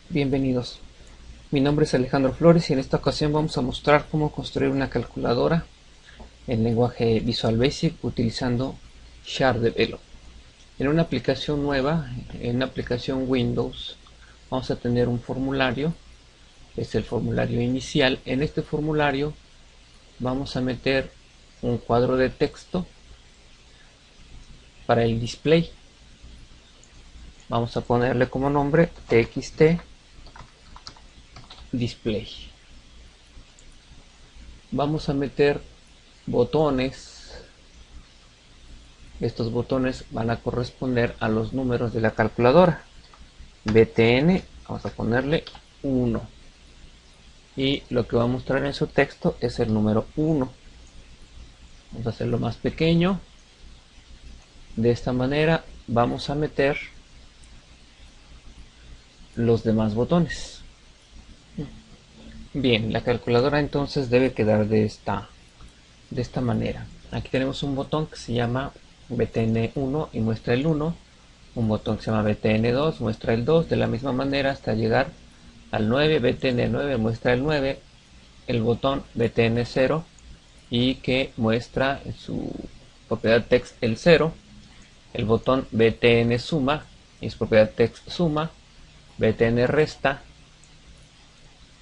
Bienvenidos, mi nombre es Alejandro Flores y en esta ocasión vamos a mostrar cómo construir una calculadora en lenguaje Visual Basic utilizando SharDevelop. En una aplicación nueva, en una aplicación Windows, vamos a tener un formulario, es el formulario inicial. En este formulario vamos a meter un cuadro de texto para el display. Vamos a ponerle como nombre txt display. Vamos a meter botones. Estos botones van a corresponder a los números de la calculadora. BTN, vamos a ponerle 1. Y lo que va a mostrar en su texto es el número 1. Vamos a hacerlo más pequeño. De esta manera vamos a meter los demás botones. Bien, la calculadora entonces debe quedar de esta manera. Aquí tenemos un botón que se llama BTN1 y muestra el 1. Un botón que se llama BTN2 muestra el 2. De la misma manera hasta llegar al 9, BTN9 muestra el 9. El botón BTN0 y que muestra en su propiedad text el 0. El botón BTN suma y su propiedad text suma. BTN resta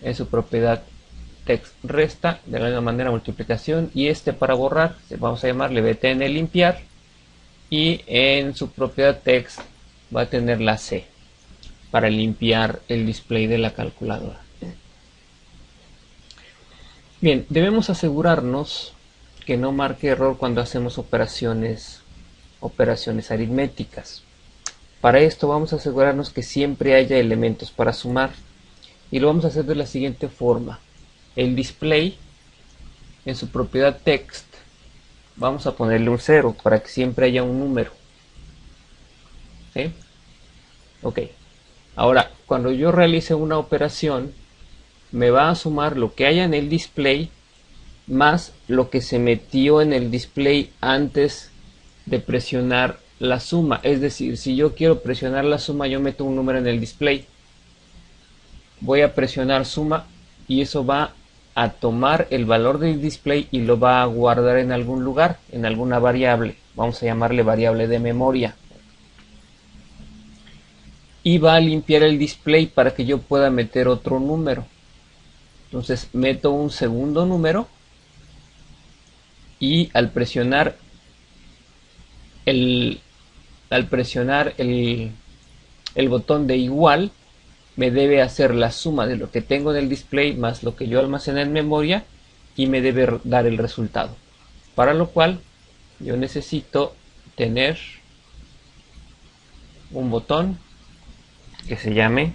en su propiedad text resta, de la misma manera multiplicación, y este para borrar vamos a llamarle BTN limpiar y en su propiedad text va a tener la C para limpiar el display de la calculadora. Bien, debemos asegurarnos que no marque error cuando hacemos operaciones aritméticas. Para esto vamos a asegurarnos que siempre haya elementos para sumar. Y lo vamos a hacer de la siguiente forma. El display, en su propiedad text, vamos a ponerle un 0 para que siempre haya un número. ¿Sí? Ok. Ahora, cuando yo realice una operación, me va a sumar lo que haya en el display más lo que se metió en el display antes de presionar la suma. Es decir, si yo quiero presionar la suma, yo meto un número en el display. Voy a presionar suma y eso va a tomar el valor del display y lo va a guardar en algún lugar, en alguna variable. Vamos a llamarle variable de memoria. Y va a limpiar el display para que yo pueda meter otro número. Entonces meto un segundo número y al presionar el botón de igual, me debe hacer la suma de lo que tengo en el display más lo que yo almacené en memoria y me debe dar el resultado. Para lo cual yo necesito tener un botón que se llame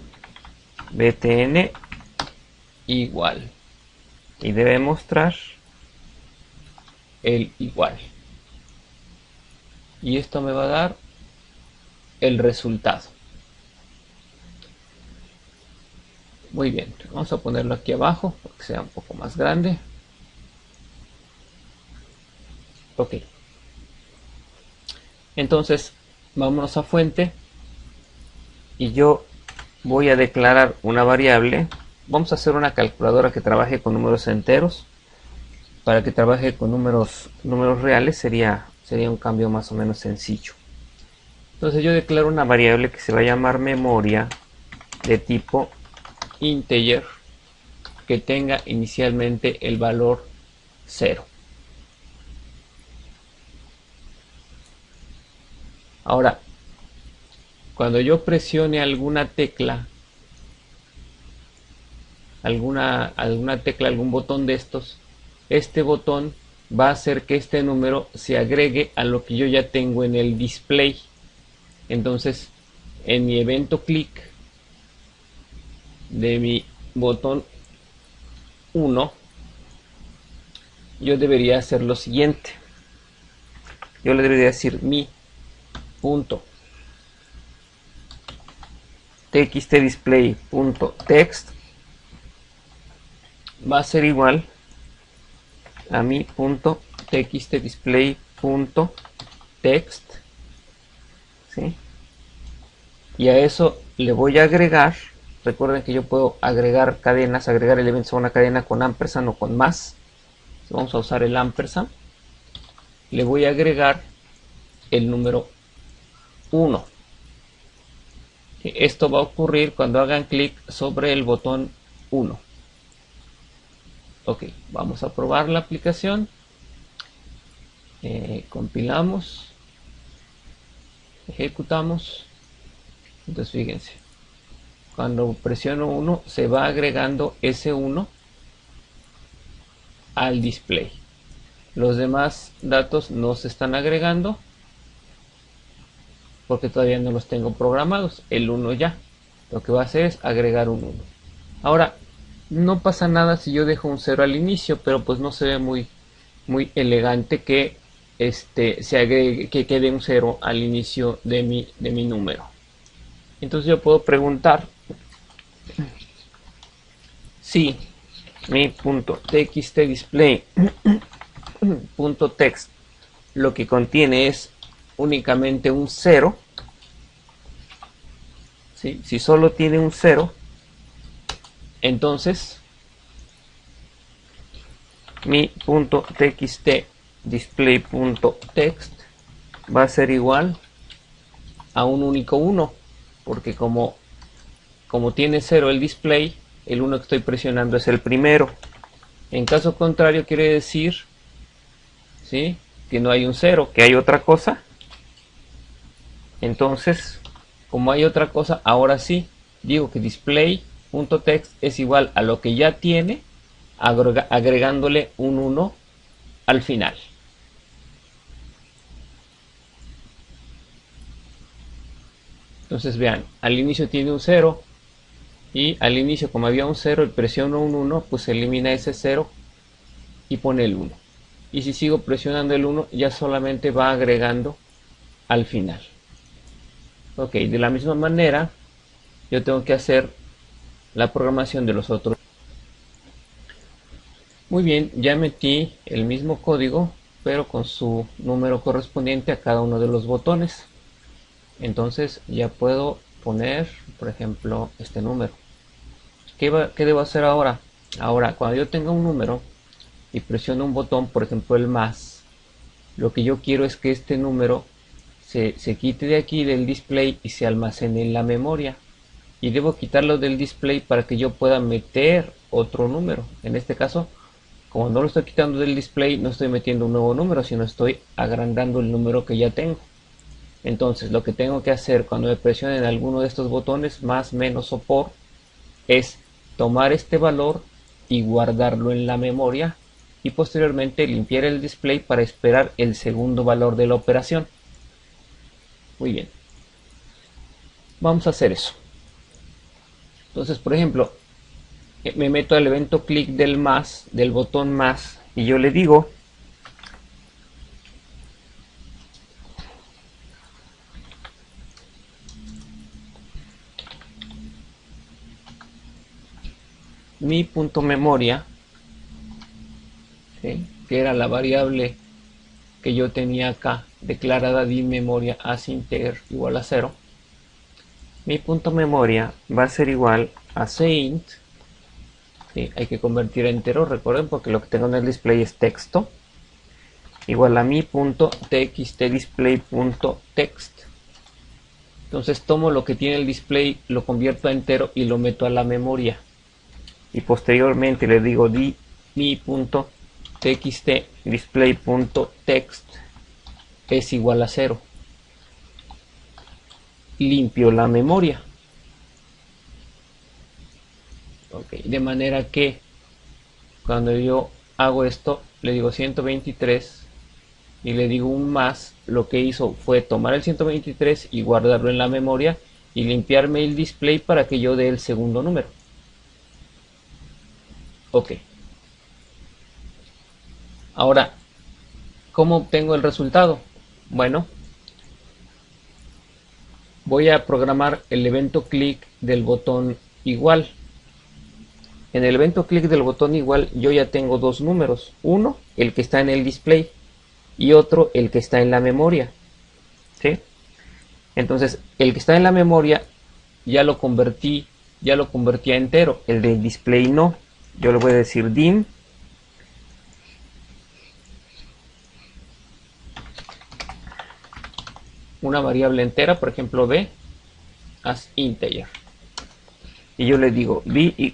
BTN igual y debe mostrar el igual. Y esto me va a dar el resultado. Muy bien, vamos a ponerlo aquí abajo para que sea un poco más grande. Ok. Entonces, vámonos a fuente. Y yo voy a declarar una variable. Vamos a hacer una calculadora que trabaje con números enteros. Para que trabaje con números reales sería un cambio más o menos sencillo. Entonces yo declaro una variable que se va a llamar memoria de tipo integer que tenga inicialmente el valor 0. Ahora, cuando yo presione alguna tecla, algún botón de estos, este botón va a hacer que este número se agregue a lo que yo ya tengo en el display. Entonces, en mi evento clic de mi botón 1, yo debería hacer lo siguiente. Yo le debería decir mi punto txtdisplay.text va a ser igual a mi.txtdisplay.text, ¿sí? Y a eso le voy a agregar, recuerden que yo puedo agregar cadenas, agregar elementos a una cadena con ampersand o con más. Vamos a usar el ampersand. Le voy a agregar el número 1. Esto va a ocurrir cuando hagan clic sobre el botón 1. Ok, vamos a probar la aplicación. Compilamos, ejecutamos. Entonces fíjense, cuando presiono 1 se va agregando ese 1 al display. Los demás datos no se están agregando porque todavía no los tengo programados. El 1 ya. Lo que va a hacer es agregar un 1. Ahora, no pasa nada si yo dejo un 0 al inicio, pero pues no se ve muy elegante que se agregue, que quede un 0 al inicio de mi número. Entonces yo puedo preguntar si mi.txtdisplay.text lo que contiene es únicamente un 0, ¿sí? Si solo tiene un 0, entonces mi.txtdisplay.text va a ser igual a un único 1, porque como tiene 0 el display, el 1 que estoy presionando es el primero. En caso contrario quiere decir, ¿sí?, que no hay un 0, que hay otra cosa. Entonces, como hay otra cosa, ahora sí digo que display.text es igual a lo que ya tiene, agregándole un 1 al final. Entonces vean, al inicio tiene un 0 y al inicio, como había un 0 y presiono un 1, pues elimina ese 0 y pone el 1. Y si sigo presionando el 1, ya solamente va agregando al final. Ok, de la misma manera yo tengo que hacer la programación de los otros. Muy bien, ya metí el mismo código, pero con su número correspondiente a cada uno de los botones. Entonces ya puedo poner, por ejemplo, este número. ¿Qué debo hacer ahora? Ahora, cuando yo tenga un número y presiono un botón, por ejemplo el más, lo que yo quiero es que este número se quite de aquí del display y se almacene en la memoria. Y debo quitarlo del display para que yo pueda meter otro número. En este caso, como no lo estoy quitando del display, no estoy metiendo un nuevo número, sino estoy agrandando el número que ya tengo. Entonces lo que tengo que hacer cuando me presionen alguno de estos botones, más, menos o por, es tomar este valor y guardarlo en la memoria y posteriormente limpiar el display para esperar el segundo valor de la operación. Muy bien, vamos a hacer eso. Entonces, por ejemplo, me meto al evento clic del más, del botón más, y yo le digo mi.memoria, ¿sí?, que era la variable que yo tenía acá declarada de memoria asinteger igual a 0. Mi.memoria va a ser igual a cint, ¿sí?, hay que convertir a entero, recuerden, porque lo que tengo en el display es texto, igual a mi.txtdisplay.text. Entonces tomo lo que tiene el display, lo convierto a entero y lo meto a la memoria. Y posteriormente le digo mi.txtdisplay.text es igual a 0. Limpio la memoria. Okay, de manera que cuando yo hago esto, le digo 123 y le digo un más, lo que hizo fue tomar el 123 y guardarlo en la memoria y limpiarme el display para que yo dé el segundo número. Ok. Ahora, ¿cómo obtengo el resultado? Bueno, voy a programar el evento clic del botón igual. en el evento clic del botón igual yo ya tengo dos números, uno el que está en el display y otro el que está en la memoria, ¿sí? Entonces el que está en la memoria ya lo convertí a entero, el del display no. Yo le voy a decir dim una variable entera, por ejemplo b as integer, y yo le digo b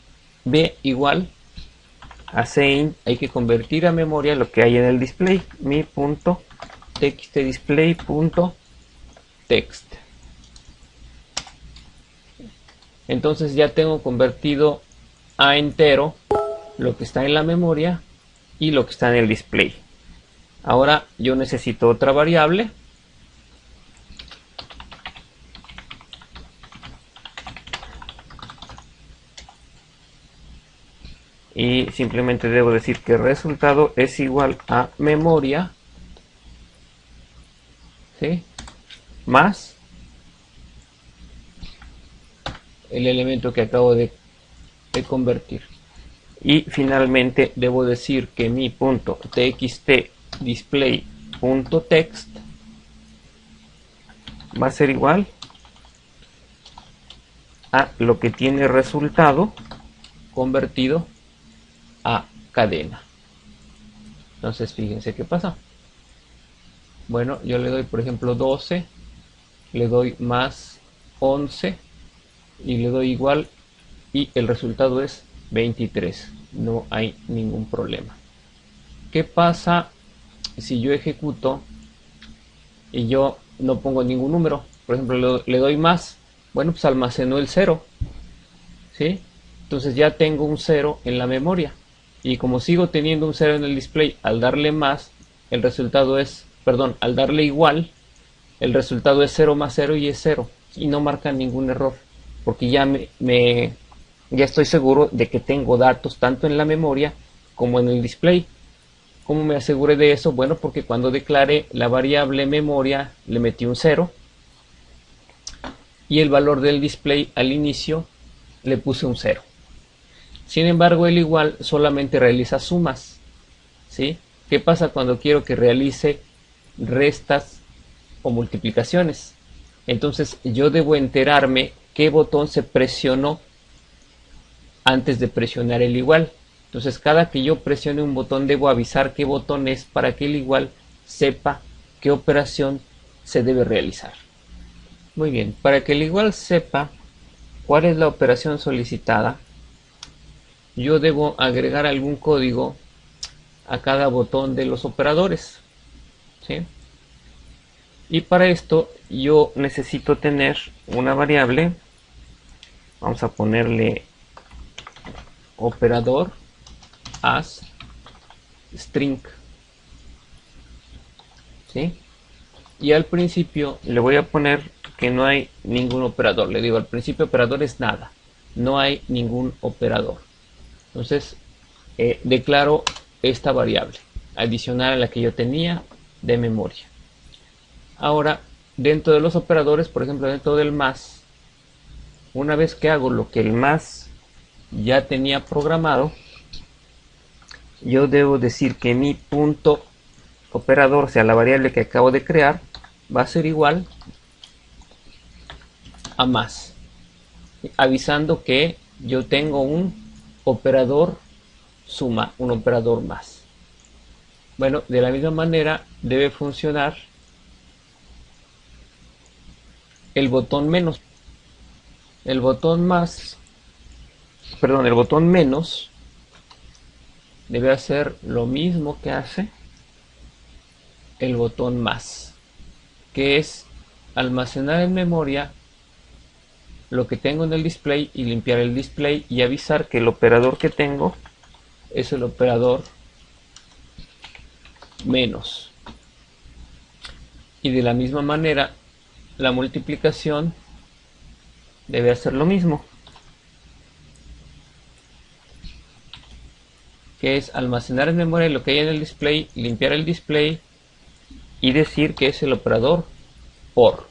igual a sein, hay que convertir a memoria lo que hay en el display, mi.txtdisplay.text. Entonces ya tengo convertido a entero lo que está en la memoria y lo que está en el display. Ahora yo necesito otra variable. Y simplemente debo decir que el resultado es igual a memoria, ¿sí?, más el elemento que acabo de convertir. Y finalmente debo decir que mi .txtDisplay.text va a ser igual a lo que tiene resultado convertido a cadena. Entonces fíjense qué pasa. Bueno, yo le doy por ejemplo 12, le doy más 11 y le doy igual, y el resultado es 23. No hay ningún problema. ¿Qué pasa si yo ejecuto y yo no pongo ningún número? Por ejemplo, le doy más. Bueno, pues almacenó el 0, ¿sí? Entonces ya tengo un 0 en la memoria. Y como sigo teniendo un 0 en el display, al darle más, el resultado es, perdón, al darle igual, el resultado es 0 más 0 y es 0. Y no marca ningún error, porque ya ya estoy seguro de que tengo datos tanto en la memoria como en el display. ¿Cómo me aseguré de eso? Bueno, porque cuando declaré la variable memoria le metí un 0 y el valor del display al inicio le puse un 0. Sin embargo, el igual solamente realiza sumas, ¿sí? ¿Qué pasa cuando quiero que realice restas o multiplicaciones? Entonces yo debo enterarme qué botón se presionó antes de presionar el igual. Entonces cada que yo presione un botón debo avisar qué botón es para que el igual sepa qué operación se debe realizar. Muy bien, para que el igual sepa cuál es la operación solicitada, yo debo agregar algún código a cada botón de los operadores, ¿sí? Y para esto yo necesito tener una variable. Vamos a ponerle operador as string, ¿sí? Y al principio le voy a poner que no hay ningún operador. Le digo, al principio operador es nada, no hay ningún operador. Entonces declaro esta variable adicional a la que yo tenía de memoria. Ahora, dentro de los operadores, por ejemplo, dentro del más, una vez que hago lo que el más ya tenía programado, yo debo decir que mi punto operador, o sea, la variable que acabo de crear, va a ser igual a más, avisando que yo tengo un operador suma, un operador más. Bueno, de la misma manera debe funcionar el botón menos. El botón más, perdón, el botón menos debe hacer lo mismo que hace el botón más, que es almacenar en memoria lo que tengo en el display y limpiar el display y avisar que el operador que tengo es el operador menos. Y de la misma manera la multiplicación debe hacer lo mismo, que es almacenar en memoria lo que hay en el display, limpiar el display y decir que es el operador por.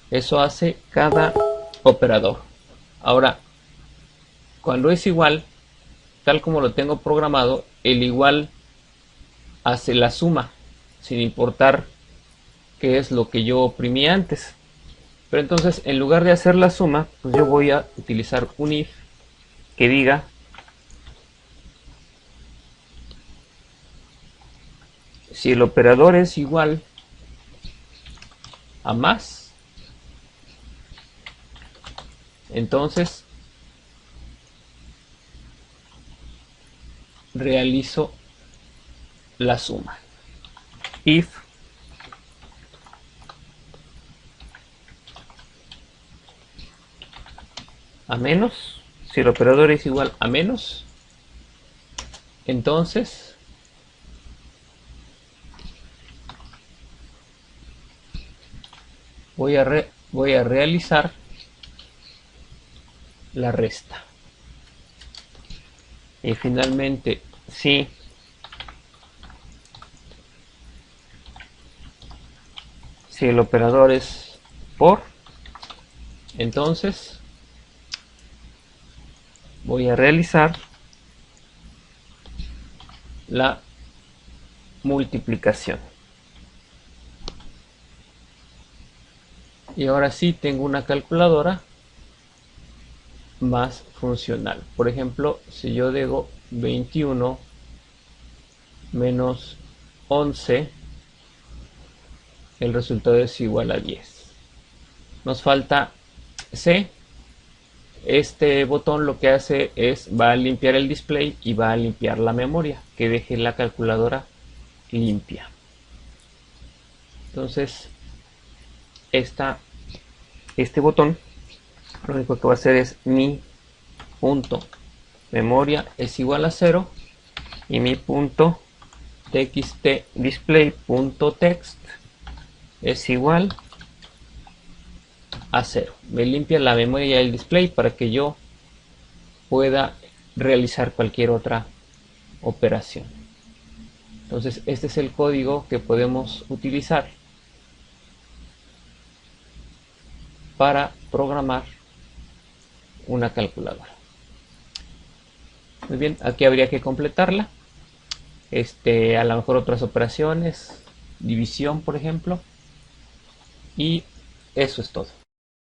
Eso hace cada operador. Ahora, Cuando es igual, tal como lo tengo programado, el igual hace la suma, sin importar qué es lo que yo oprimí antes. Pero entonces, en lugar de hacer la suma, pues yo voy a utilizar un if que diga si el operador es igual a más, entonces realizo la suma. If a menos, si el operador es igual a menos, entonces voy a realizar la resta. Y finalmente, si el operador es por, entonces voy a realizar la multiplicación. Y ahora sí tengo una calculadora más funcional. Por ejemplo, si yo digo 21 menos 11, el resultado es igual a 10. Nos falta C. Este botón lo que hace es, va a limpiar el display y va a limpiar la memoria, que deje la calculadora limpia. Entonces, este botón lo único que va a hacer es mi punto memoria es igual a 0 y mi punto txt display.text es igual a 0. Me limpia la memoria del display para que yo pueda realizar cualquier otra operación. Entonces este es el código que podemos utilizar para programar una calculadora. Muy bien, aquí habría que completarla. A lo mejor otras operaciones, división por ejemplo. Y eso es todo.